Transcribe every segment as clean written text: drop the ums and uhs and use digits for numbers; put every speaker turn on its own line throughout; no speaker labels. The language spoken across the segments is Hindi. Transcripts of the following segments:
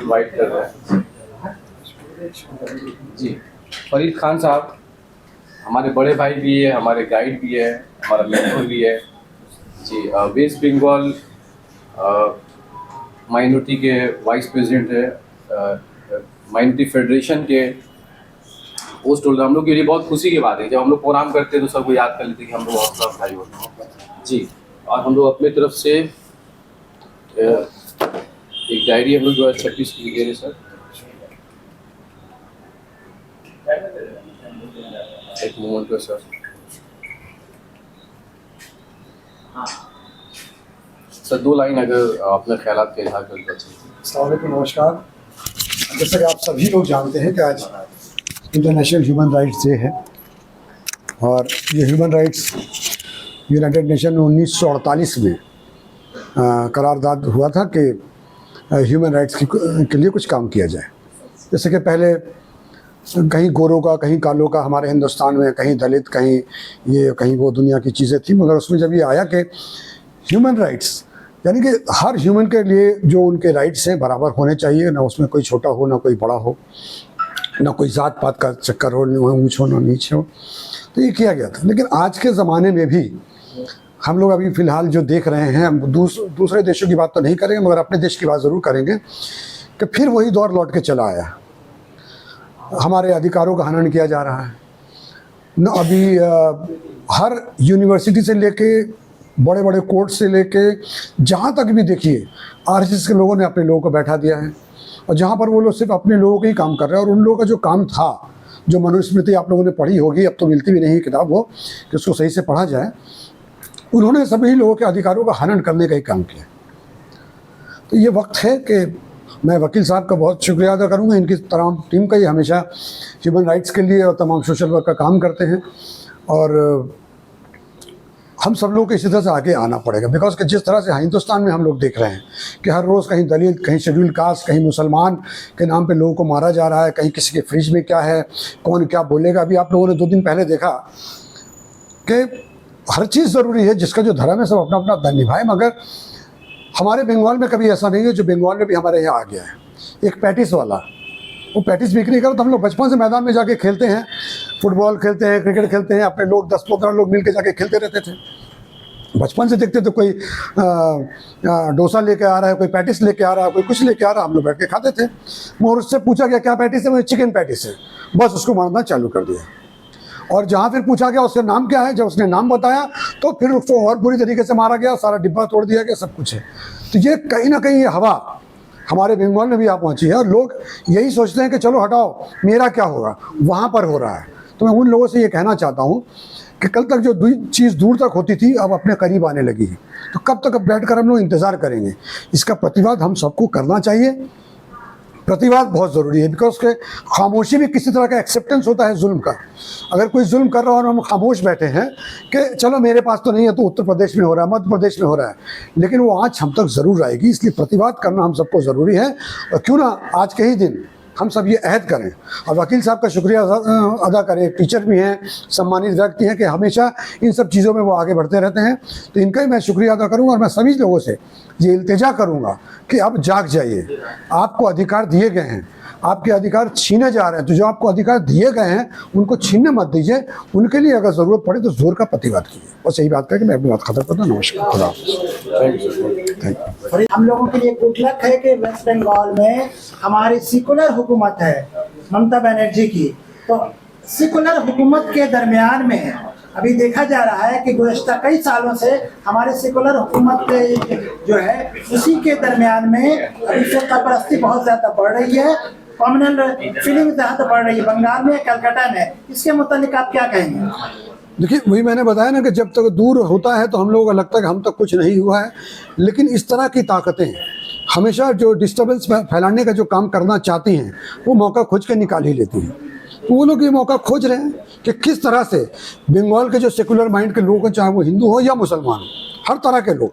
इनवाइट कर रहे हैं। जी, फरीद खान साहब हमारे बड़े भाई भी है, हमारे गाइड भी है, हमारा मेंटर भी है जी। वेस्ट बंगाल माइनॉरिटी के वाइस प्रेसिडेंट है, माइनॉरिटी फेडरेशन के पोस्ट होल्डर। हम लोग के लिए बहुत खुशी की बात है, जब हम लोग प्रोग्राम करते हैं तो सबको याद कर लेते हैं कि हम लोग हौसला अफजाई होते हैं जी। और हम लोग अपनी तरफ से एक डायरी हम लोग 2026 की दे रहे सर। एक मोमेंट पे सर, सर 2 लाइन अगर अपने ख्यालात का इजहार कर दो।
नमस्कार। जैसा कि आप सभी लोग जानते हैं कि आज इंटरनेशनल ह्यूमन राइट्स डे है और ये ह्यूमन राइट्स यूनाइटेड नेशन में 1948 में करारदाद हुआ था कि ह्यूमन राइट्स के लिए कुछ काम किया जाए। जैसे कि पहले कहीं गोरों का, कहीं कालों का हमारे हिंदुस्तान में, कहीं दलित, कहीं ये, कहीं वो दुनिया की चीज़ें थी, मगर उसमें जब ये आया कि ह्यूमन राइट्स यानी कि हर ह्यूमन के लिए जो उनके राइट्स हैं बराबर होने चाहिए, ना उसमें कोई छोटा हो ना कोई बड़ा हो, ना कोई जात पात का चक्कर हो, ना ऊँच हो ना नीचे हो, तो ये किया गया था। लेकिन आज के ज़माने में भी हम लोग अभी फ़िलहाल जो देख रहे हैं, हम दूसरे देशों की बात तो नहीं करेंगे मगर अपने देश की बात ज़रूर करेंगे कि फिर वही दौर लौट के चला आया। हमारे अधिकारों का हनन किया जा रहा है न। अभी हर यूनिवर्सिटी से लेके बड़े बड़े कोर्ट से लेके जहाँ तक भी देखिए आरएसएस के लोगों ने अपने लोगों को बैठा दिया है, और जहाँ पर वो लोग सिर्फ अपने लोगों के ही काम कर रहे हैं। और उन लोगों का जो काम था, जो मनुस्मृति आप लोगों ने पढ़ी होगी, अब तो मिलती भी नहीं किताब वो कि उसको सही से पढ़ा जाए, उन्होंने सभी लोगों के अधिकारों का हनन करने का ही काम किया। तो ये वक्त है कि मैं वकील साहब का बहुत शुक्रिया अदा करूँगा, इनकी तमाम टीम का। ये हमेशा ह्यूमन राइट्स के लिए और तमाम सोशल वर्क का काम करते हैं, और हम सब लोग को इसी तरह से आगे आना पड़ेगा। बिकॉज कि जिस तरह से हिंदुस्तान में हम लोग देख रहे हैं कि हर रोज़ कहीं दलित, कहीं शेड्यूल कास्ट, कहीं मुसलमान के नाम पे लोगों को मारा जा रहा है, कहीं किसी के फ्रिज में क्या है, कौन क्या बोलेगा। अभी आप लोगों ने 2 दिन पहले देखा कि हर चीज़ ज़रूरी है, जिसका जो धर्म है सब अपना अपना धर्म निभाए, मगर हमारे बंगाल में कभी ऐसा नहीं है, जो बंगाल में भी हमारे यहाँ आ गया है। एक पैटिस वाला, वो पैटिस बिक्री करो तो हम लोग बचपन से मैदान में जाके खेलते हैं, फुटबॉल खेलते हैं, क्रिकेट खेलते हैं, अपने लोग 10-15 लोग मिल के जाके खेलते रहते थे। बचपन से देखते तो कोई डोसा लेके आ रहा है, कोई पैटिस लेके आ रहा है, कोई कुछ लेके आ रहा है, हम लोग बैठ के खाते थे। और उससे पूछा गया क्या पैटिस है, मुझे चिकन पैटिस है, बस उसको मारना चालू कर दिया। और जहाँ फिर पूछा गया उसका नाम क्या है, जब उसने नाम बताया तो फिर उसको और बुरी तरीके से मारा गया, सारा डिब्बा तोड़ दिया गया, सब कुछ है। तो ये कहीं ना कहीं ये हवा हमारे बंगाल में भी आ पहुंची है, और लोग यही सोचते हैं कि चलो हटाओ, मेरा क्या होगा, वहाँ पर हो रहा है। तो मैं उन लोगों से ये कहना चाहता हूँ कि कल तक जो चीज़ दूर तक होती थी अब अपने करीब आने लगी है। तो कब तक अब बैठकर हम लोग इंतज़ार करेंगे? इसका प्रतिवाद हम सबको करना चाहिए। प्रतिवाद बहुत ज़रूरी है, बिकॉज के खामोशी भी किसी तरह का एक्सेप्टेंस होता है जुल्म का। अगर कोई जुल्म कर रहा है और हम खामोश बैठे हैं कि चलो मेरे पास तो नहीं है, तो उत्तर प्रदेश में हो रहा है, मध्य प्रदेश में हो रहा है, लेकिन वो आँच हम तक ज़रूर आएगी। इसलिए प्रतिवाद करना हम सबको ज़रूरी है। और क्यों ना आज के ही दिन हम सब ये अहद करें, और वकील साहब का शुक्रिया अदा करें। टीचर भी हैं, सम्मानित व्यक्ति हैं कि हमेशा इन सब चीज़ों में वो आगे बढ़ते रहते हैं, तो इनका ही मैं शुक्रिया अदा करूँगा। और मैं सभी लोगों से ये इल्तिजा करूँगा कि अब जाग जाइए, आपको अधिकार दिए गए हैं, आपके अधिकार छीने जा रहे हैं, तो जो आपको अधिकार दिए गए हैं उनको छीनने मत दीजिए। उनके लिए अगर ज़रूरत पड़े तो जोर का प्रतिवाद कीजिए। बस यही बात करके मैं अपनी बात खत्म करता हूँ। नमस्कार, खुदा हाफ़िज़।
हम लोगों के लिए गुड लक है कि वेस्ट बंगाल में हमारी सेकुलर हुकूमत है, ममता बनर्जी की। तो सेकुलर हुकूमत के दरमियान में अभी देखा जा रहा है कि गुज़श्ता कई सालों से हमारे सेकुलर हुकूमत जो है उसी के दरमियान में अभी फ़िरका परस्ती बहुत ज़्यादा बढ़ रही है, कम्युनल फीलिंग ज़्यादा बढ़ रही है बंगाल में, कलकत्ता में। इसके मुतालिक आप क्या कहेंगे?
देखिए, वही मैंने बताया ना कि जब तक दूर होता है तो हम लोगों को लगता है कि हम तक कुछ नहीं हुआ है, लेकिन इस तरह की ताकतें हमेशा जो डिस्टर्बेंस फैलाने का जो काम करना चाहती हैं वो मौका खोज के निकाल ही लेती हैं। तो वो लोग ये मौका खोज रहे हैं कि किस तरह से बंगाल के जो सेकुलर माइंड के लोग हैं, चाहे वो हिंदू हो या मुसलमान हो, हर तरह के लोग,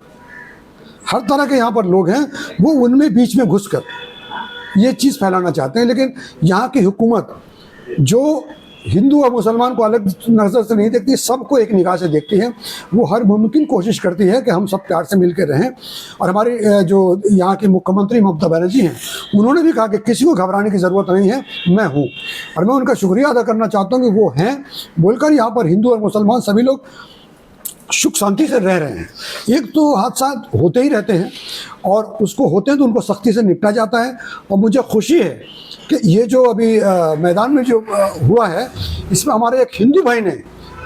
हर तरह के यहाँ पर लोग हैं, वो उनमें बीच में घुसकर ये चीज़ फैलाना चाहते हैं। लेकिन यहाँ की हुकूमत जो हिंदू और मुसलमान को अलग नज़र से नहीं देखती, सबको एक निगाह से देखती है। वो हर मुमकिन कोशिश करती है कि हम सब प्यार से मिल कर रहें। और हमारे जो यहाँ के मुख्यमंत्री ममता बनर्जी हैं, उन्होंने भी कहा कि किसी को घबराने की ज़रूरत नहीं है, मैं हूँ। और मैं उनका शुक्रिया अदा करना चाहता हूँ कि वो हैं बोलकर यहाँ पर हिंदू और मुसलमान सभी लोग सुख शांति से रह रहे हैं। एक तो हादसा होते ही रहते हैं और उसको होते हैं तो उनको सख्ती से निपटा जाता है। और मुझे खुशी है कि ये जो अभी मैदान में जो हुआ है, इसमें हमारे एक हिंदू भाई ने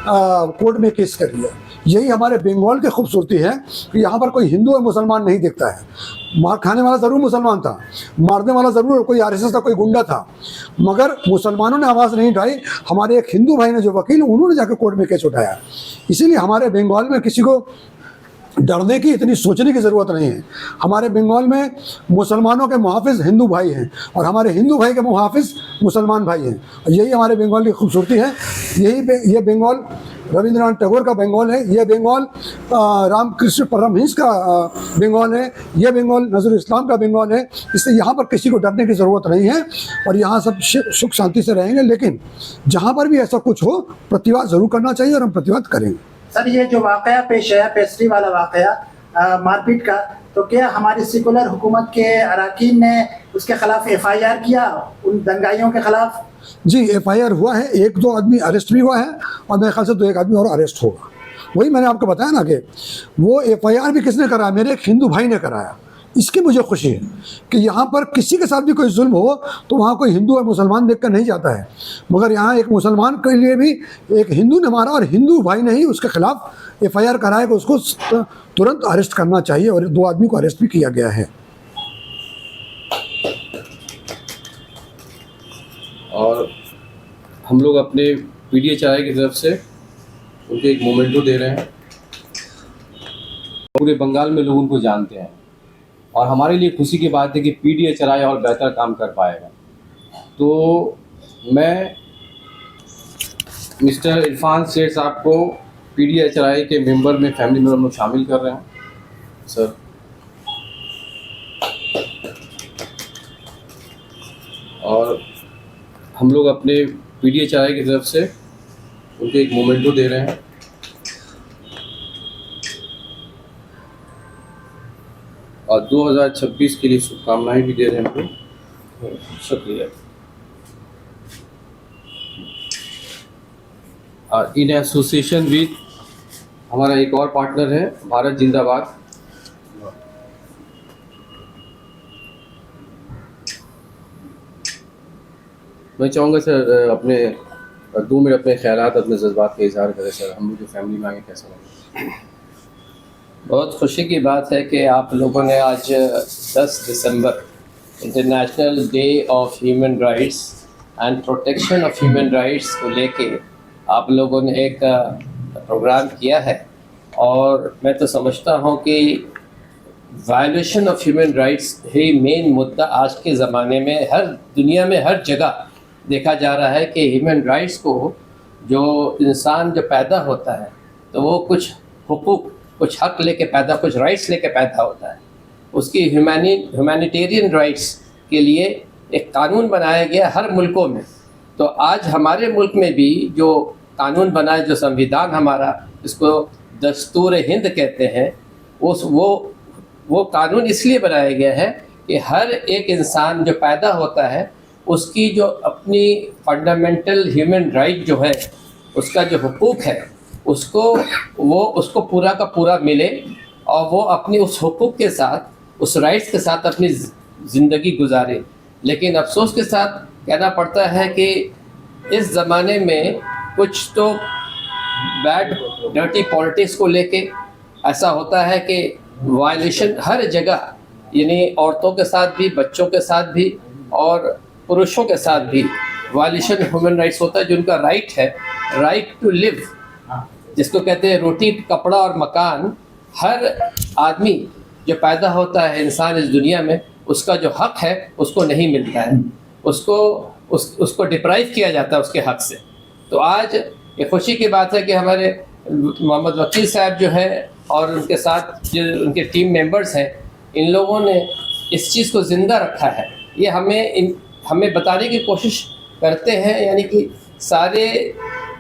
कोर्ट में केस कर लिया। यही हमारे बंगाल की खूबसूरती है कि यहाँ पर कोई हिंदू और मुसलमान नहीं दिखता है। मार खाने वाला ज़रूर मुसलमान था, मारने वाला ज़रूर कोई आरएसएस का कोई गुंडा था, मगर मुसलमानों ने आवाज़ नहीं उठाई। हमारे एक हिंदू भाई ने जो वकील, उन्होंने जाकर कोर्ट में केस उठाया। इसीलिए हमारे बंगाल में किसी को डरने की, इतनी सोचने की ज़रूरत नहीं है। हमारे बंगाल में मुसलमानों के मुहाफ़िज़ हिंदू भाई हैं और हमारे हिंदू भाई के मुहाफ़िज़ मुसलमान भाई हैं। यही हमारे बंगाल की खूबसूरती है। ये बंगाल रविंद्रनाथ टैगोर का बंगाल है, ये बंगाल रामकृष्ण परमहंस का बंगाल है, ये बंगाल नज़रुल इस्लाम का बंगाल है। इसलिए यहाँ पर किसी को डरने की ज़रूरत नहीं है और यहाँ सब सुख शांति से रहेंगे। लेकिन जहाँ पर भी ऐसा कुछ हो, प्रतिवाद ज़रूर करना चाहिए और हम प्रतिवाद करेंगे।
सर, ये जो वाकया पेश आया, पेस्ट्री वाला वाकया मारपीट का, तो क्या हमारी सेकुलर हुकूमत के अरकान ने उसके खिलाफ FIR किया उन दंगाइयों के खिलाफ?
जी, FIR हुआ है, 1-2 आदमी अरेस्ट भी हुआ है और मेरे ख्याल से 2-1 आदमी और अरेस्ट होगा। वही मैंने आपको बताया ना कि वो FIR भी किसने कराया, मेरे एक हिंदू भाई ने कराया। इसकी मुझे खुशी है कि यहाँ पर किसी के साथ भी कोई जुल्म हो तो वहाँ कोई हिंदू और मुसलमान देख कर नहीं जाता है, मगर यहाँ एक मुसलमान के लिए भी एक हिंदू ने मारा और हिंदू भाई ने ही उसके खिलाफ FIR कराया कि उसको तुरंत अरेस्ट करना चाहिए और 2 आदमी को अरेस्ट भी किया गया है।
और हम लोग अपने PDHRI की तरफ से उनको एक मोमेंटो दे रहे हैं। पूरे बंगाल में लोग उनको जानते हैं और हमारे लिए खुशी की बात है कि PDHRI और बेहतर काम कर पाएगा। तो मैं मिस्टर इरफान सेठ साहब को PDHRI के मेंबर में, फैमिली मेंबर में शामिल कर रहे हैं सर। और हम लोग अपने PDHRI की तरफ से उनको एक मोमेंटो दे रहे हैं। और 2026 के लिए शुभकामनाएं भी दे रहे हैं हमको। शुक्रिया। और इन एसोसिएशन विद हमारा एक और पार्टनर है भारत जिंदाबाद। मैं चाहूँगा सर अपने 2 मिनट अपने ख्यालात, अपने जज्बात का इजहार करें सर। हम लोग जो फैमिली में आगे कैसा लगे?
बहुत खुशी की बात है कि आप लोगों ने आज 10 दिसंबर international day of human rights and protection of human rights को लेके आप लोगों ने एक प्रोग्राम किया है। और मैं तो समझता हूँ कि violation of human rights he main मुद्दा आज के ज़माने में हर दुनिया में हर जगह देखा जा रहा है कि ह्यूमन राइट्स को, जो इंसान जो पैदा होता है तो वो कुछ हुकूक, कुछ हक लेके पैदा, कुछ राइट्स लेके पैदा होता है। उसकी ह्यूमैनिटेरियन राइट्स के लिए एक कानून बनाया गया हर मुल्कों में। तो आज हमारे मुल्क में भी जो कानून बना है, जो संविधान हमारा, इसको दस्तूर हिंद कहते हैं, वो कानून इसलिए बनाया गया है कि हर एक इंसान जो पैदा होता है उसकी जो अपनी फंडामेंटल ह्यूमन राइट जो है, उसका जो हुकूक है, उसको पूरा का पूरा मिले और वो अपनी उस हुकूक के साथ, उस राइट्स के साथ अपनी ज़िंदगी गुजारे। लेकिन अफसोस के साथ कहना पड़ता है कि इस ज़माने में कुछ तो बैड डर्टी पॉलिटिक्स को लेके ऐसा होता है कि वायलेशन हर जगह, यानी औरतों के साथ भी, बच्चों के साथ भी और पुरुषों के साथ भी वायलेशन ह्यूमन राइट्स होता है। जो उनका राइट है, राइट टू लिव, जिसको कहते हैं रोटी, कपड़ा और मकान, हर आदमी जो पैदा होता है इंसान इस दुनिया में, उसका जो हक है उसको नहीं मिलता है, उसको डिप्राइव किया जाता है उसके हक से। तो आज ये खुशी की बात है कि हमारे मोहम्मद वकील साहब जो है और उनके साथ जो उनके टीम मेंबर्स हैं, इन लोगों ने इस चीज़ को ज़िंदा रखा है। ये हमें बताने की कोशिश करते हैं, यानी कि सारे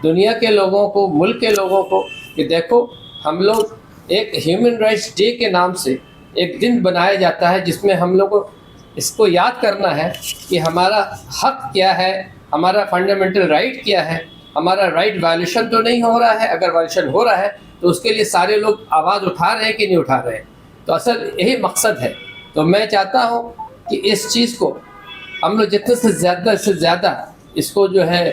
दुनिया के लोगों को, मुल्क के लोगों को, कि देखो हम लोग एक ह्यूमन राइट्स डे के नाम से एक दिन बनाया जाता है जिसमें हम लोग इसको याद करना है कि हमारा हक क्या है, हमारा फंडामेंटल राइट क्या है, हमारा राइट वायलेशन तो नहीं हो रहा है। अगर वायलेशन हो रहा है तो उसके लिए सारे लोग आवाज़ उठा रहे हैं कि नहीं उठा रहे हैं। तो असल यही मकसद है। तो मैं चाहता हूँ कि इस चीज़ को हम लोग जितने से ज़्यादा इसको जो है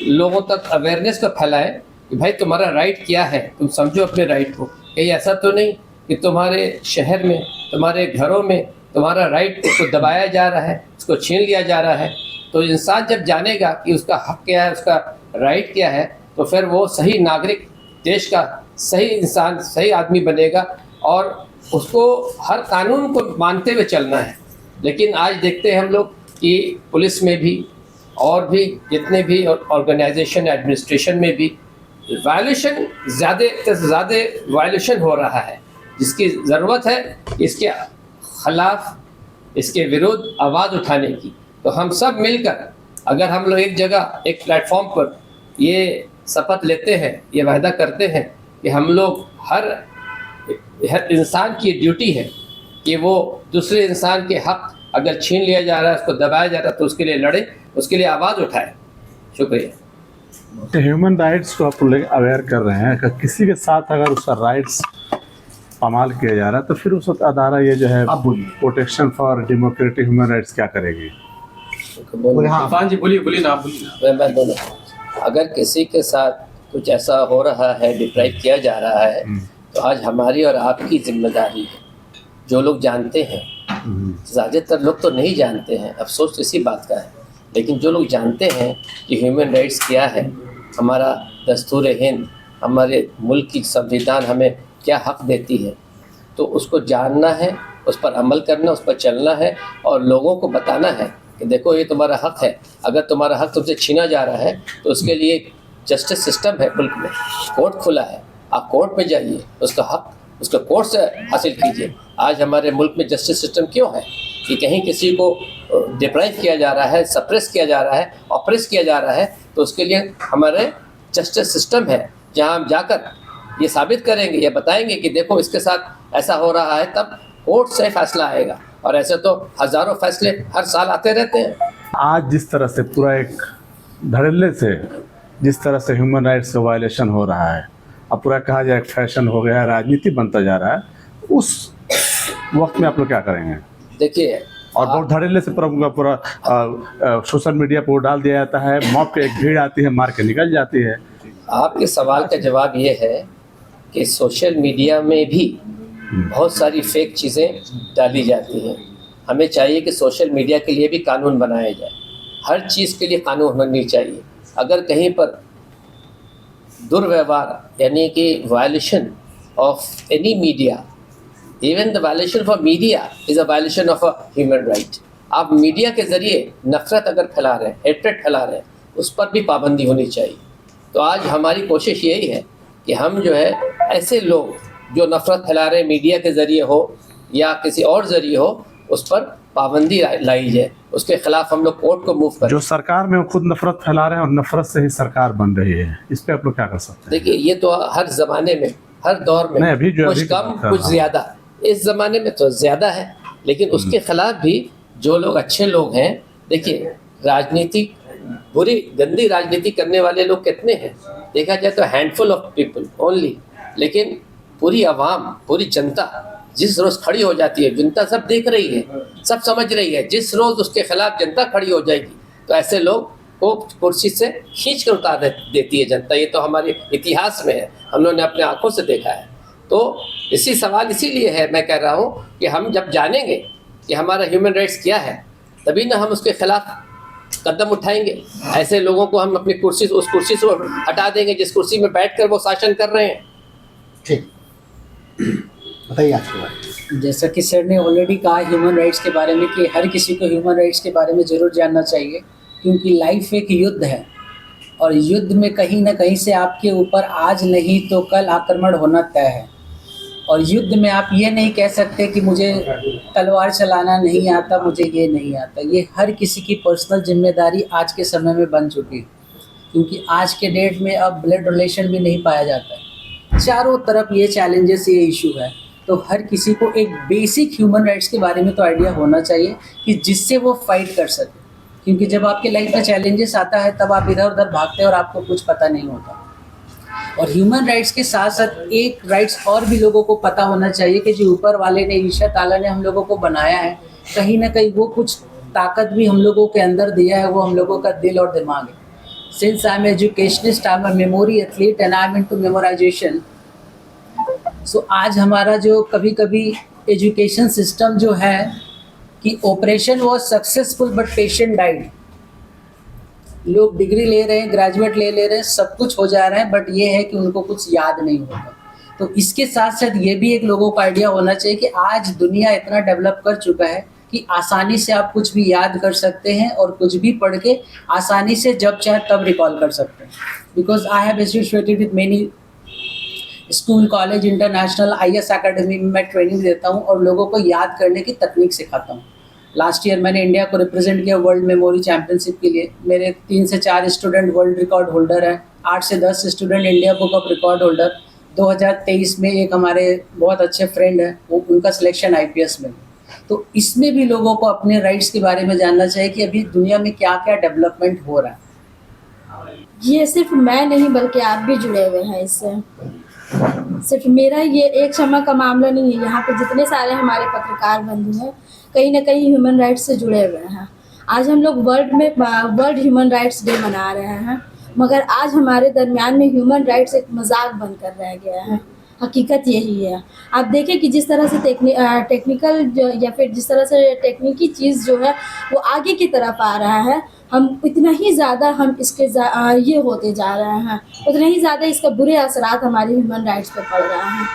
लोगों तक अवेयरनेस को फैलाएं कि भाई तुम्हारा राइट क्या है, तुम समझो अपने राइट को। कहीं ऐसा तो नहीं कि तुम्हारे शहर में, तुम्हारे घरों में तुम्हारा राइट को दबाया जा रहा है, उसको छीन लिया जा रहा है। तो इंसान जब जानेगा कि उसका हक क्या है, उसका राइट क्या है, तो फिर वो सही नागरिक, देश का सही इंसान, सही आदमी बनेगा और उसको हर कानून को मानते हुए चलना है। लेकिन आज देखते हैं हम लोग कि पुलिस में भी और भी जितने भी ऑर्गेनाइजेशन, एडमिनिस्ट्रेशन में भी वायलेशन ज़्यादा से ज़्यादा वायलेशन हो रहा है, जिसकी ज़रूरत है इसके ख़िलाफ़, इसके विरुद्ध आवाज़ उठाने की। तो हम सब मिलकर अगर हम लोग एक जगह, एक प्लेटफॉर्म पर ये शपथ लेते हैं, ये वायदा करते हैं कि हम लोग हर इंसान की ड्यूटी है कि वो दूसरे इंसान के हक अगर छीन लिया जा रहा है, उसको दबाया जा रहा है, तो उसके लिए लड़े, उसके लिए आवाज़ उठाए। शुक्रिया।
ह्यूमन राइट्स को आप लोग अवेयर कर रहे हैं कि किसी के साथ अगर उसका राइट्स पामाल किया जा रहा है तो फिर उस अदारा ये जो है protection for democratic human rights क्या करेगी?
इरफान जी बोलिए ना, आप बोलिए।
मैं बोलूँ, अगर किसी के साथ कुछ ऐसा हो रहा है, डिप्राइव किया जा रहा है, तो आज हमारी और आपकी जिम्मेदारी है। जो लोग जानते हैं, ज़्यादातर लोग तो नहीं जानते हैं, अफसोस इसी बात का है, लेकिन जो लोग जानते हैं कि ह्यूमन राइट्स क्या है, हमारा दस्तूर हिंद, हमारे मुल्क की संविधान हमें क्या हक देती है, तो उसको जानना है, उस पर अमल करना, उस पर चलना है और लोगों को बताना है कि देखो ये तुम्हारा हक है। अगर तुम्हारा हक तुमसे छीना जा रहा है तो उसके लिए जस्टिस सिस्टम है मुल्क में, कोर्ट खुला है, आप कोर्ट में जाइए, उसका हक उसको कोर्ट से हासिल कीजिए। आज हमारे मुल्क में जस्टिस सिस्टम क्यों है कि कहीं किसी को डिप्राइव किया जा रहा है, सप्रेस किया जा रहा है, ऑप्रेस किया जा रहा है, तो उसके लिए हमारे जस्टिस सिस्टम है जहां हम जाकर ये साबित करेंगे, ये बताएंगे कि देखो इसके साथ ऐसा हो रहा है, तब कोर्ट से फैसला आएगा। और ऐसे तो हज़ारों फैसले हर साल आते रहते हैं। आज
जिस तरह से पूरा एक धड़ल्ले से जिस तरह से ह्यूमन राइट्स का वायलेशन हो रहा है, अब पूरा कहा जाए फैशन हो गया है, राजनीति बनता जा रहा है, उस वक्त में आप लोग क्या करेंगे?
देखिए,
और बहुत धड़ल्ले से पूरा सोशल मीडिया पर डाल दिया जाता है, मॉब पे एक भीड़ आती है, मार के निकल जाती है।
आपके सवाल का जवाब ये है कि सोशल मीडिया में भी बहुत सारी फेक चीज़ें डाली जाती हैं। हमें चाहिए कि सोशल मीडिया के लिए भी कानून बनाया जाए, हर चीज़ के लिए कानून होनी चाहिए। अगर कहीं पर दुर्व्यवहार यानी कि violation of any media, even the violation for media is a violation of a human right. आप मीडिया के ज़रिए नफ़रत अगर फैला रहे हैं, हेट्रेड फैला रहे हैं, उस पर भी पाबंदी होनी चाहिए। तो आज हमारी कोशिश यही है कि हम जो है ऐसे लोग जो नफ़रत फैला रहे हैं, मीडिया के ज़रिए हो या किसी और ज़रिए हो, उस पर पाबंदी लाई जाए, उसके ख़िलाफ़ हम लोग कोर्ट को मूव करें।
जो सरकार में खुद नफरत फैला रहे हैं और नफरत से ही सरकार बन रही है, इस पे आप लोग क्या कर सकते हैं?
देखिए, ये तो हर ज़माने में, हर दौर में कुछ कम कुछ ज़्यादा, इस ज़माने में तो ज़्यादा है, लेकिन उसके ख़िलाफ़ भी जो लोग अच्छे लोग हैं, देखिए राजनीति, बुरी गंदी राजनीति करने वाले लोग कितने हैं, देखा जाए तो हैंडफुल ऑफ पीपल ओनली, लेकिन पूरी आवाम, पूरी जनता जिस रोज़ खड़ी हो जाती है, जनता सब देख रही है, सब समझ रही है, जिस रोज़ उसके खिलाफ जनता खड़ी हो जाएगी तो ऐसे लोग को कुर्सी से खींच कर उतार देती है जनता। ये तो हमारे इतिहास में है, हम लोगों ने अपने आंखों से देखा है। तो इसी सवाल इसीलिए है, मैं कह रहा हूँ कि हम जब जानेंगे कि हमारा ह्यूमन राइट्स क्या है, तभी ना हम उसके खिलाफ कदम उठाएंगे। ऐसे लोगों को हम अपनी कुर्सी से, उस कुर्सी से हटा देंगे जिस कुर्सी में बैठकर वो शासन कर रहे हैं।
ठीक, बताइए आपके बारे में।
जैसा कि सर ने ऑलरेडी कहा ह्यूमन राइट्स के बारे में कि हर किसी को ह्यूमन राइट्स के बारे में ज़रूर जानना चाहिए, क्योंकि लाइफ एक युद्ध है और युद्ध में कहीं ना कहीं से आपके ऊपर आज नहीं तो कल आक्रमण होना तय है। और युद्ध में आप ये नहीं कह सकते कि मुझे तलवार चलाना नहीं आता, मुझे ये नहीं आता। ये हर किसी की पर्सनल जिम्मेदारी आज के समय में बन चुकी है, क्योंकि आज के डेट में अब ब्लड रिलेशन भी नहीं पाया जाता है। चारों तरफ ये चैलेंजेस, ये इशू है। तो हर किसी को एक बेसिक ह्यूमन राइट्स के बारे में तो आइडिया होना चाहिए कि जिससे वो फाइट कर सके, क्योंकि जब आपके लाइफ में चैलेंजेस आता है तब आप इधर उधर भागते हैं और आपको कुछ पता नहीं होता। और ह्यूमन राइट्स के साथ साथ एक राइट्स और भी लोगों को पता होना चाहिए कि जो ऊपर वाले ने, ईशा ताला ने हम लोगों को बनाया है, कहीं ना कहीं वो कुछ ताकत भी हम लोगों के अंदर दिया है, वो हम लोगों का दिल और दिमाग है। Since I am educationist, I am a memory athlete and I am into memorisation. So आज हमारा जो कभी कभी एजुकेशन सिस्टम जो है कि operation was successful but patient died. लोग डिग्री ले रहे हैं, ग्रेजुएट ले रहे हैं, सब कुछ हो जा रहा है, बट ये है कि उनको कुछ याद नहीं होता। तो इसके साथ साथ ये भी एक लोगों को आइडिया होना चाहिए कि आज दुनिया इतना डेवलप कर चुका है कि आसानी से आप कुछ भी याद कर सकते हैं और कुछ भी पढ़ के आसानी से जब चाहे तब रिकॉल कर सकते हैं। Because I have associated with many school, college, international IAS academy में मैं ट्रेनिंग देता हूँ और लोगों को याद करने की तकनीक सिखाता हूँ। लास्ट ईयर मैंने इंडिया को रिप्रेजेंट किया वर्ल्ड मेमोरी चैम्पियनशिप के लिए। मेरे 3 से 4 स्टूडेंट वर्ल्ड रिकॉर्ड होल्डर हैं, 8 से 10 student India book of record holder. 2023 में एक हमारे बहुत अच्छे फ्रेंड हैं, वो उनका सिलेक्शन IPS में। तो इसमें भी लोगों को अपने राइट्स के बारे में जानना चाहिए कि अभी दुनिया में क्या क्या डेवलपमेंट हो रहा है।
ये सिर्फ मैं नहीं बल्कि आप भी जुड़े हुए हैं इससे। सिर्फ मेरा ये एक क्षमा का मामला नहीं है, यहाँ पे जितने सारे हमारे पत्रकार बंधु हैं कहीं ना कहीं ह्यूमन राइट्स से जुड़े हुए हैं। आज हम लोग वर्ल्ड ह्यूमन राइट्स डे मना रहे हैं, मगर आज हमारे दरमियान में ह्यूमन राइट्स एक मजाक बनकर रह गया है। हकीकत यही है। आप देखें कि जिस तरह से टेक्निकल या फिर जिस तरह से टेक्निकी चीज़ जो है वो आगे की तरफ आ रहा है, हम इतना ही ज़्यादा हम इसके ये होते जा रहे हैं, उतना ही ज़्यादा इसका बुरे असरात हमारे ह्यूमन राइट्स पर पड़ रहा है।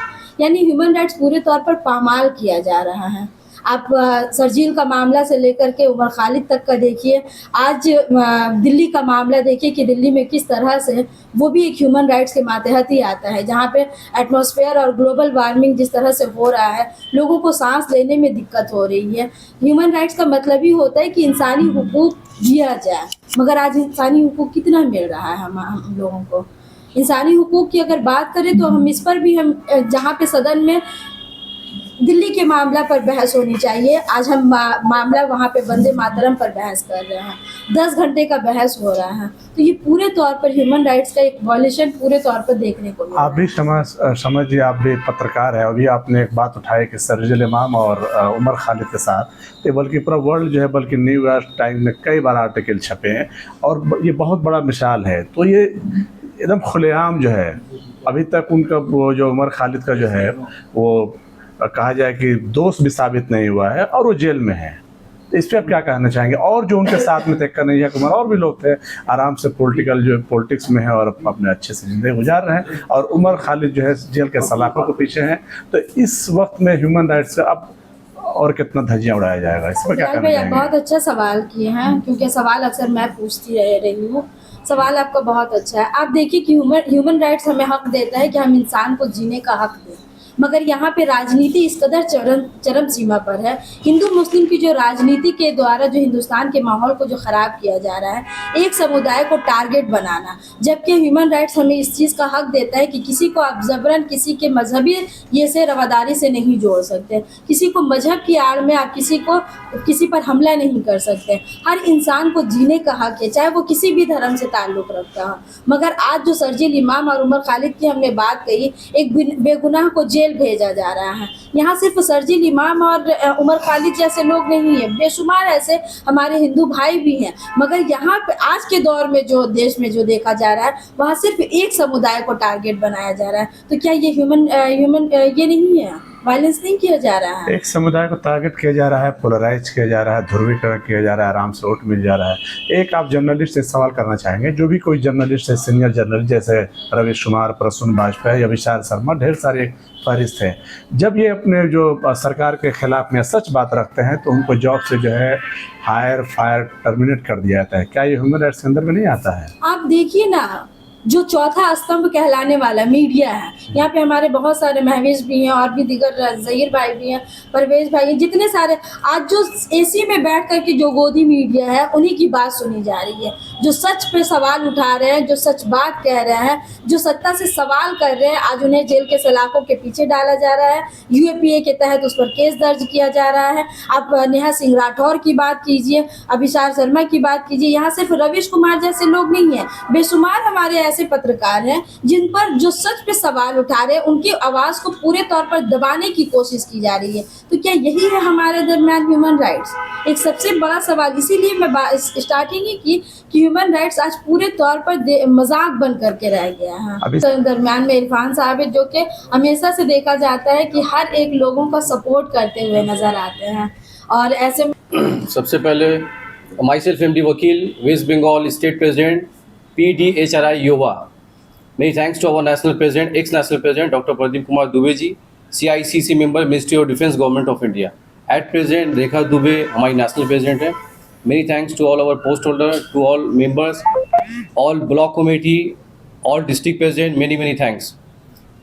यानी ह्यूमन राइट्स पूरे तौर पर पामाल किया जा रहा है। आप शर्जील का मामला से लेकर के उमर खालिद तक का देखिए, आज दिल्ली का मामला देखिए कि दिल्ली में किस तरह से वो भी एक ह्यूमन राइट्स के मातहत ही आता है, जहाँ पे एटमॉस्फेयर और ग्लोबल वार्मिंग जिस तरह से हो रहा है, लोगों को सांस लेने में दिक्कत हो रही है। ह्यूमन राइट्स का मतलब ही होता है कि इंसानी हुकूक दिया जाए, मगर आज इंसानी हुकूक कितना मिल रहा है हम लोगों को। इंसानी हुकूक की अगर बात करें तो हम इस पर भी हम जहाँ पे सदन में दिल्ली के मामला पर बहस होनी चाहिए, आज हम मामला वहाँ पे वंदे मातरम पर बहस कर रहे हैं, 10 घंटे का बहस हो रहा है। तो ये पूरे तौर पर ह्यूमन राइट्स का एक वॉल्यूशन पूरे तौर पर देखने को मिला।
आप भी समझिए, आप भी पत्रकार हैं, अभी आपने एक बात उठाई कि शर्जील इमाम और उमर खालिद के साथ, ये बल्कि पूरा वर्ल्ड जो है, बल्कि न्यूयॉर्क टाइम में कई बार आर्टिकल छपे हैं और ये बहुत बड़ा मिसाल है। तो ये एकदम खुलेआम जो है, अभी तक उनका वो जो उमर खालिद का जो है वो कहा जाए कि दोस्त भी साबित नहीं हुआ है और वो जेल में है। तो इस पर आप क्या कहना चाहेंगे? और जो उनके साथ में तय नहीं है कुमार, और भी लोग थे आराम से पॉलिटिक्स में है और अपने अच्छे से ज़िंदगी गुजार रहे हैं, और उमर खालिद जो है जेल के सलाखों के पीछे हैं। तो इस वक्त में ह्यूमन राइट्स का अब और कितना धज्जियाँ उड़ाया जाएगा, इस पर क्या कहना चाहेंगे?
बहुत अच्छा सवाल किए हैं, क्योंकि सवाल अक्सर मैं पूछती रही हूँ। सवाल आपका बहुत अच्छा है। आप देखिए कि ह्यूमन राइट्स हमें हक देता है कि हम इंसान को जीने का हक दें, मगर यहाँ पे राजनीति इस कदर चरम सीमा पर है। हिंदू मुस्लिम की जो राजनीति के द्वारा जो हिंदुस्तान के माहौल को जो ख़राब किया जा रहा है, एक समुदाय को टारगेट बनाना, जबकि ह्यूमन राइट्स हमें इस चीज़ का हक देता है कि किसी को आप ज़बरन किसी के मजहबी ये से रवादारी से नहीं जोड़ सकते, किसी को मजहब की आड़ में आप किसी पर हमला नहीं कर सकते। हर इंसान को जीने का हक है, चाहे वो किसी भी धर्म से ताल्लुक़ रखता हो। मगर आज जो शर्जील इमाम और उमर खालिद की हमने बात कही, एक बेगुनाह को जेल भेजा जा रहा है। यहाँ सिर्फ शर्जील इमाम और उमर खालिद जैसे लोग नहीं हैं, बेशुमार ऐसे हमारे हिंदू भाई भी हैं, मगर यहाँ पे आज के दौर में जो देश में जो देखा जा रहा है, वहाँ सिर्फ एक समुदाय को टारगेट बनाया जा रहा है। तो क्या ये ह्यूमन ये नहीं है, वायलेंस नहीं किया जा रहा है?
एक समुदाय को टारगेट किया जा रहा है, पोलराइज किया जा रहा है, ध्रुवीकरण किया जा रहा है, आराम से वोट मिल जा रहा है। एक आप जर्नलिस्ट से सवाल करना चाहेंगे, जो भी कोई जर्नलिस्ट है, सीनियर जर्नलिस्ट जैसे रवीश कुमार, प्रसून बाजपेयी या विशाल शर्मा, ढेर सारे फहरिस्त हैं, जब ये अपने जो सरकार के खिलाफ में सच बात रखते हैं तो उनको जॉब से जो है फायर टर्मिनेट कर दिया जाता है। क्या ये ह्यूमन राइट्स के अंदर में नहीं आता है?
आप देखिए ना, जो चौथा स्तंभ कहलाने वाला मीडिया है। यहाँ पे हमारे बहुत सारे महवेश भी हैं और भी दीगर ज़हीर भाई भी हैं, परवेज भाई हैं, जितने सारे आज जो एसी में बैठ कर के जो गोदी मीडिया है उन्हीं की बात सुनी जा रही है, जो सच पे सवाल उठा रहे हैं, जो सच बात कह रहे हैं, जो सत्ता से सवाल कर रहे हैं। आज उन्हें जेल के सलाखों के पीछे डाला जा रहा है, यूएपीए के तहत उस पर केस दर्ज किया जा रहा है। आप नेहा सिंह राठौर की बात कीजिए, अभिषार शर्मा की बात कीजिए, यहाँ सिर्फ रवीश कुमार जैसे लोग नहीं हैं, बेशुमार हमारे ऐसे पत्रकार हैं जिन पर जो सच पे सवाल उठा रहे हैं, उनकी आवाज़ को पूरे तौर पर दबाने की कोशिश की जा रही है। तो क्या यही है हमारे दरमियान ह्यूमन राइट्स? एक सबसे बड़ा सवाल, इसीलिए मैं स्टार्टिंग ही की कि ह्यूमन राइट्स आज पूरे तौर पर मजाक बन करके रह गया है। तो दरमियान में इरफान साहब है, जो कि हमेशा से देखा जाता है कि हर एक लोगों का सपोर्ट करते हुए नजर आते हैं। और ऐसे
सबसे पहले myself MD Vakil, West Bengal state president, PDHRI युवा। Many thanks to our national president, ex national president doctor Pradeep Kumar Dubey ji, CICC member, ministry of defence, government of India. At present Rekha Dubey हमारी नेशनल प्रेसिडेंट है। Many thanks to all our post holder, to all members, all block committee, all district president, many thanks.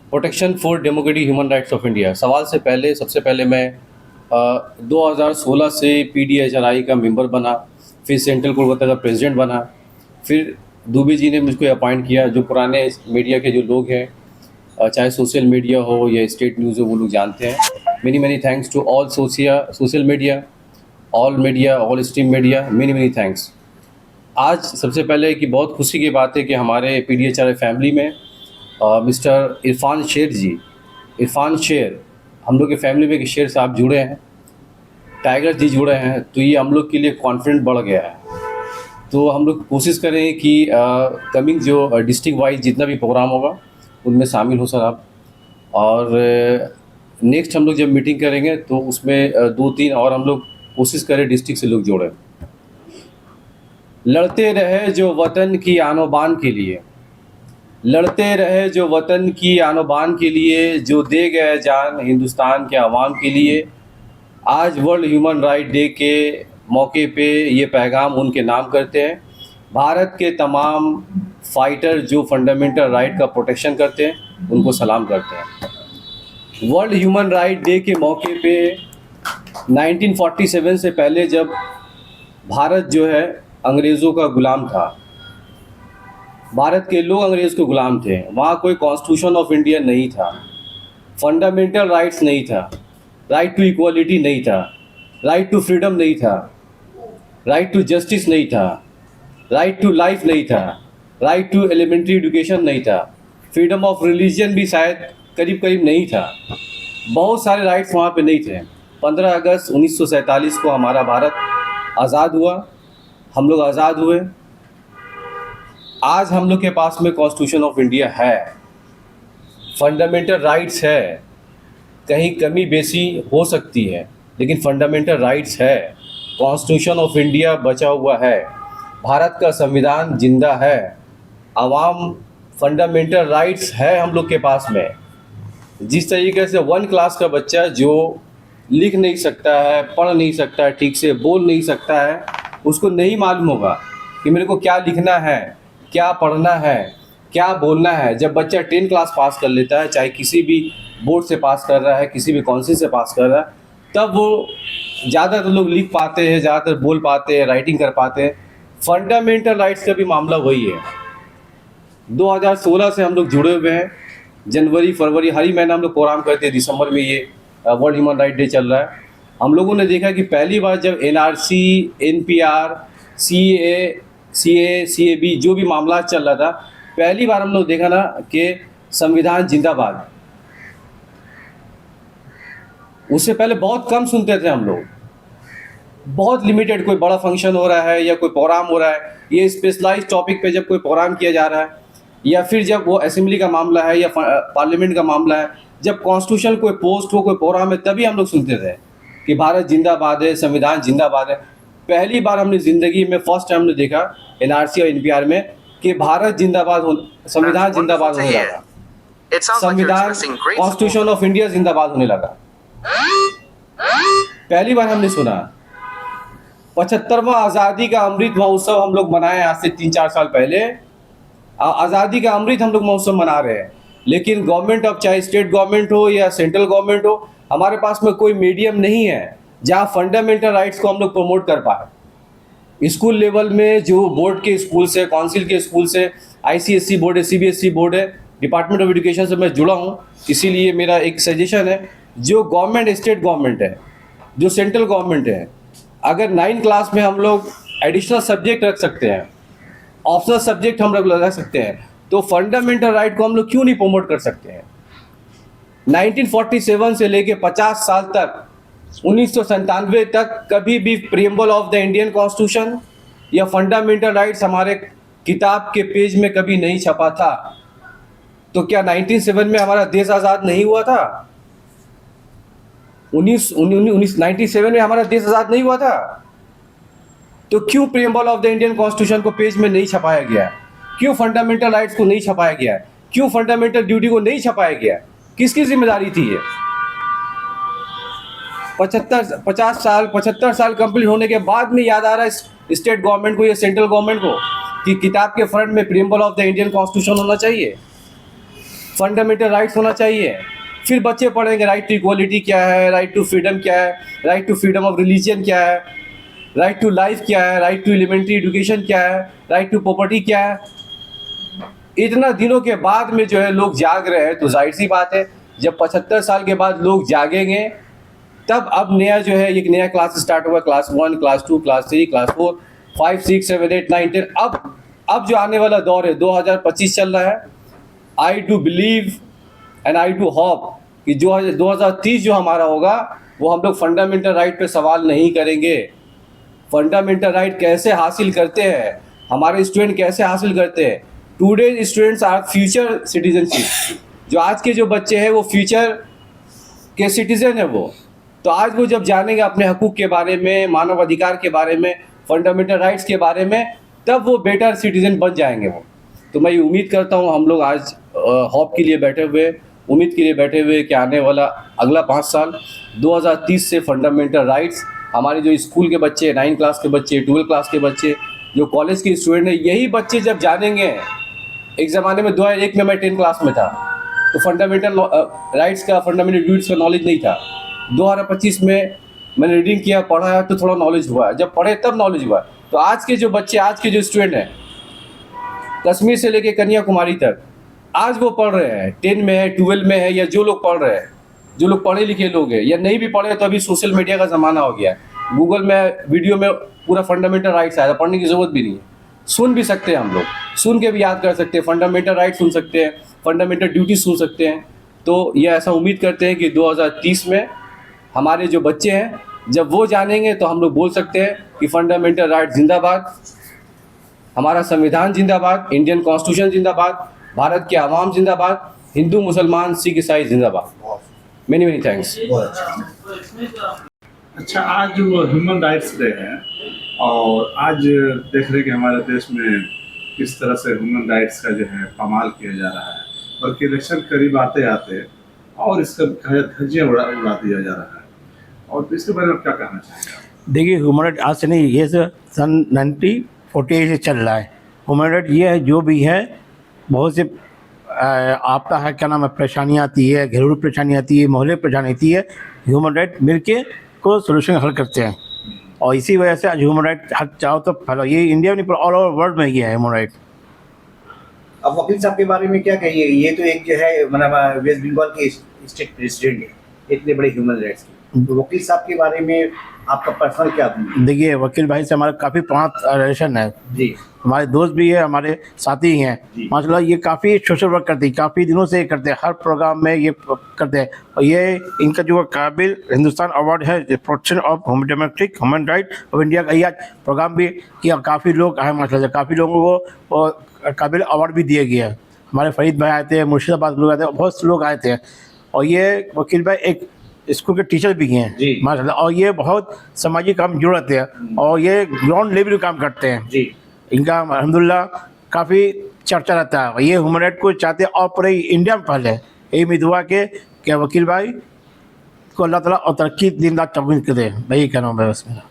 Protection for democratic human rights of India. सवाल से पहले सबसे पहले मैं 2016 से PDHRI का मेंबर बना, फिर सेंट्रल कोलकाता का प्रेसिडेंट बना, फिर दुबे जी ने मुझको अपॉइंट किया। जो पुराने मीडिया के जो लोग हैं, चाहे सोशल मीडिया हो या स्टेट न्यूज़ हो, वो लोग जानते हैं। Many thanks to all social media, all stream media, many thanks. आज सबसे पहले कि बहुत खुशी की बात है कि हमारे PDHRI फैमिली में मिस्टर इरफान शेर, हम लोग के फैमिली में कि शेर साहब जुड़े हैं, टाइगर जी जुड़े हैं, तो ये हम लोग के लिए कॉन्फिडेंस बढ़ गया है। तो हम लोग कोशिश करें कि कमिंग जो डिस्ट्रिक्ट वाइज जितना भी प्रोग्राम होगा उनमें शामिल हो सर आप। और नेक्स्ट हम लोग जब मीटिंग करेंगे तो उसमें 2-3 और हम लोग कोशिश करें डिस्ट्रिक्ट से लोग जोड़ें। लड़ते रहे जो वतन की आनो बान के लिए, लड़ते रहे जो वतन की आनो बान के लिए, जो दे गए जान हिंदुस्तान के आवाम के लिए। आज वर्ल्ड ह्यूमन राइट डे के मौके पे ये पैगाम उनके नाम करते हैं। भारत के तमाम फाइटर जो फंडामेंटल राइट का प्रोटेक्शन करते हैं, उनको सलाम करते हैं। वर्ल्ड ह्यूमन राइट डे के मौके पे 1947 से पहले जब भारत जो है अंग्रेज़ों का गुलाम था, भारत के लोग अंग्रेज़ के गुलाम थे, वहाँ कोई कॉन्स्टिट्यूशन ऑफ इंडिया नहीं था, फंडामेंटल राइट्स नहीं था, राइट टू इक्वालिटी नहीं था, राइट टू फ्रीडम नहीं था, राइट टू जस्टिस नहीं था, राइट टू लाइफ नहीं था, राइट टू एलिमेंट्री एजुकेशन नहीं था, फ्रीडम ऑफ रिलीजन भी शायद करीब नहीं था। बहुत सारे राइट्स वहाँ पे नहीं थे। 15 अगस्त 1947 को हमारा भारत आज़ाद हुआ, हम लोग आज़ाद हुए। आज हम लोग के पास में कॉन्स्टिट्यूशन ऑफ इंडिया है, फंडामेंटल राइट्स है, कहीं कमी बेसी हो सकती है लेकिन फंडामेंटल राइट्स है। कॉन्स्टिट्यूशन ऑफ इंडिया बचा हुआ है, भारत का संविधान जिंदा है, आवाम फंडामेंटल राइट्स है हम लोग के पास में। जिस तरीके से 1 क्लास का बच्चा जो लिख नहीं सकता है, पढ़ नहीं सकता है, ठीक से बोल नहीं सकता है, उसको नहीं मालूम होगा कि मेरे को क्या लिखना है, क्या पढ़ना है, क्या बोलना है। जब बच्चा 10 क्लास पास कर लेता है, चाहे किसी भी बोर्ड से पास कर रहा है, किसी भी काउंसिल से पास कर रहा है, तब वो ज़्यादातर लोग लिख पाते हैं, ज़्यादातर बोल पाते हैं, राइटिंग कर पाते हैं। फंडामेंटल राइट्स का भी मामला वही है। 2016 से हम लोग जुड़े हुए हैं। जनवरी, फरवरी, हर ही महीना हम लोग प्रोग्राम करते हैं। दिसंबर में ये वर्ल्ड ह्यूमन राइट डे चल रहा है। हम लोगों ने देखा कि पहली बार जब NRC, NPR, CA, CAB जो भी मामला चल रहा था, पहली बार हम लोग देखा ना कि संविधान जिंदाबाद। उससे पहले बहुत कम सुनते थे हम लोग, बहुत लिमिटेड। कोई बड़ा फंक्शन हो रहा है या कोई प्रोग्राम हो रहा है, ये स्पेशलाइज्ड टॉपिक पे जब कोई प्रोग्राम किया जा रहा है, या फिर जब वो असेंबली का मामला है या पार्लियामेंट का मामला है, जब कॉन्स्टिट्यूशन कोई पोस्ट हो, कोई प्रोग्राम है, तभी हम लोग सुनते थे कि भारत जिंदाबाद है, संविधान जिंदाबाद है। पहली बार हमने ज़िंदगी में फर्स्ट टाइम हमने देखा NRC और NPR में कि भारत जिंदाबाद हो, संविधान जिंदाबाद होने लगा, संविधान कॉन्स्टिट्यूशन ऑफ इंडिया जिंदाबाद होने लगा। पहली बार हमने सुना। 75वां आज़ादी का अमृत महोत्सव हम लोग मनाए आज से 3-4 साल पहले। आज़ादी का अमृत हम लोग महोत्सव मना रहे हैं, लेकिन गवर्नमेंट अब चाहे स्टेट गवर्नमेंट हो या सेंट्रल गवर्नमेंट हो, हमारे पास में कोई मीडियम नहीं है जहाँ फंडामेंटल राइट्स को हम लोग प्रमोट कर पाए। स्कूल लेवल में जो बोर्ड के स्कूल से, काउंसिल के स्कूल से, ICSE बोर्ड है, CBSE बोर्ड है, डिपार्टमेंट ऑफ एजुकेशन से मैं जुड़ा हूँ, इसीलिए मेरा एक सजेशन है, जो गवर्नमेंट स्टेट गवर्नमेंट है, जो सेंट्रल गवर्नमेंट है, अगर 9 क्लास में हम लोग एडिशनल सब्जेक्ट रख सकते हैं, ऑप्शनल सब्जेक्ट हम लोग लगा सकते हैं, तो फंडामेंटल राइट को हम लोग क्यों नहीं प्रमोट कर सकते हैं। 1947 से लेके 50 साल तक, 1997 तक कभी भी preamble of the Indian constitution या फंडामेंटल राइट्स हमारे किताब के पेज में कभी नहीं छपा था। तो क्या 1997 में हमारा देश आज़ाद नहीं हुआ था? 1997 में हमारा देश आज़ाद नहीं हुआ था? तो क्यों preamble of the Indian constitution को पेज में नहीं छपाया गया? क्यों फंडामेंटल राइट्स को नहीं छपाया गया? क्यों फंडामेंटल ड्यूटी को नहीं छपाया गया? किसकी जिम्मेदारी थी ये? 75 साल कंप्लीट होने के बाद में याद आ रहा है स्टेट गवर्नमेंट को या सेंट्रल गवर्नमेंट को कि किताब के फ्रंट में preamble of the Indian constitution होना चाहिए, फंडामेंटल राइट्स होना चाहिए। फिर बच्चे पढ़ेंगे राइट टू इक्वालिटी क्या है, राइट टू फ्रीडम क्या है, right to freedom of religion क्या है, राइट टू लाइफ क्या है, राइट टू एलिमेंट्री एजुकेशन क्या है, राइट टू प्रॉपर्टी क्या है। इतना दिनों के बाद में जो है लोग जाग रहे हैं, तो जाहिर सी बात है जब 75 साल के बाद लोग जागेंगे, तब अब नया जो है एक नया क्लास स्टार्ट हुआ, क्लास 1, क्लास 2, क्लास 3, क्लास 4, 5, 6, 7, 8, 9, 10। अब जो आने वाला दौर है 2025 चल रहा है। I do believe and I do hope कि जो 2030 जो हमारा होगा वो हम लोग फंडामेंटल राइट पे सवाल नहीं करेंगे। फंडामेंटल राइट कैसे हासिल करते हैं, हमारे स्टूडेंट कैसे हासिल करते हैं। Today students are future citizenship. जो आज के जो बच्चे हैं वो फ्यूचर के सिटीजन है वो। तो आज वो जब जानेंगे अपने हकूक़ के बारे में, मानव अधिकार के बारे में, फंडामेंटल राइट्स के बारे में, तब वो बेटर सिटीजन बन जाएंगे वो। तो मैं ये उम्मीद करता हूँ हम लोग आज होप के लिए बैठे हुए, उम्मीद के लिए बैठे हुए कि आने वाला अगला 5 साल 2030 से फंडामेंटल राइट्स हमारे जो स्कूल के बच्चे, 9 क्लास के बच्चे, 12 क्लास के बच्चे, जो कॉलेज के स्टूडेंट हैं, यही बच्चे जब जानेंगे। एक ज़माने में 2001 में मैं 10 क्लास में था, तो फंडामेंटल राइट्स का, फंडामेंटल ड्यूटीज़ का नॉलेज नहीं था। 2025 में मैंने रीडिंग किया, पढ़ा, तो थोड़ा नॉलेज हुआ। जब पढ़े तब नॉलेज हुआ। तो आज के जो बच्चे, आज के जो स्टूडेंट हैं, कश्मीर से लेके कन्याकुमारी तक, आज वो पढ़ रहे हैं, 10 में है, 12 में है, या जो लोग पढ़ रहे हैं, जो लोग पढ़े लिखे लोग हैं, या नहीं भी पढ़े, तो अभी सोशल मीडिया का ज़माना हो गया है। गूगल में वीडियो में पूरा फंडामेंटल राइट्स आया, पढ़ने की ज़रूरत भी नहीं है, सुन भी सकते हैं हम लोग, सुन के भी याद कर सकते हैं, फंडामेंटल राइट सुन सकते हैं, फंडामेंटल ड्यूटी सुन सकते हैं। तो ये ऐसा उम्मीद करते हैं कि 2030 में हमारे जो बच्चे हैं, जब वो जानेंगे तो हम लोग बोल सकते हैं कि फंडामेंटल राइट जिंदाबाद, हमारा संविधान जिंदाबाद, इंडियन कॉन्स्टिट्यूशन जिंदाबाद, भारत के आवाम जिंदाबाद, हिंदू मुसलमान सिख ईसाई जिंदाबाद। Many many thanks.
अच्छा, आज वो ह्यूमन राइट्स डे है और आज देख रहे हैं कि हमारे देश में किस तरह से ह्यूमन राइट्स का जो है पामाल किया जा रहा है, बल्कि इलेक्शन करीब आते आते और इसका धज्जियाँ उड़ा दिया जा रहा है। और इसके बारे में क्या कहना चाहेंगे?
देखिए, ह्यूमन राइट आज से नहीं, ये सन 1948 से चल रहा है। ह्यूमन राइट ये है, जो भी है, बहुत से आपका है, क्या नाम है, परेशानियाँ आती है, घरेलू परेशानी आती है, मोहल्ले परेशानी आती है, ह्यूमन राइट मिलके को सोल्यूशन हल करते हैं। और इसी वजह से आज ह्यूमन राइट हर चाहो तो फैला, ये इंडिया में नहीं, ऑल ओवर वर्ल्ड में ये है ह्यूमन राइट।
अब वकील साहब के बारे में क्या कहिए? ये तो एक जो है मतलब वेस्ट बंगाल के स्टेट प्रेसिडेंट है, इतने बड़े ह्यूमन राइट्स के। तो वकील साहब के बारे में आपका पर्सनल क्या?
देखिए, वकील भाई से हमारा काफ़ी पुराना रिलेशन है
जी, हमारे
दोस्त भी है, हमारे साथी हैं माशाल्लाह। ये काफ़ी सोशल वर्क करते हैं, काफ़ी दिनों से करते हैं, हर प्रोग्राम में ये करते हैं। और ये इनका जो काबिल हिंदुस्तान अवार्ड है, protection of democratic human right of India का, ये प्रोग्राम भी किया। काफ़ी लोग आए माशाल्लाह, काफ़ी लोगों को काबिल अवार्ड भी दिया गया है। हमारे फरीद भाई आए थे, मुर्शिदाबाद लोग आए थे, बहुत से लोग आए थे। और ये वकील भाई एक स्कूल के टीचर भी हैं माशाल्लाह, और ये बहुत सामाजिक काम जुड़ रहते हैं और ये ग्राउंड लेवल काम करते हैं जी। इनका अल्हम्दुलिल्लाह काफ़ी चर्चा रहता है। ये ह्यूमन राइट को चाहते हैं और पूरे इंडिया में फैले। यही उम्मीद हुआ कि वकील भाई को अल्लाह ताला और तरक्की दिन रात तौफीक दे। भाई क्या नाम है बस मेरा।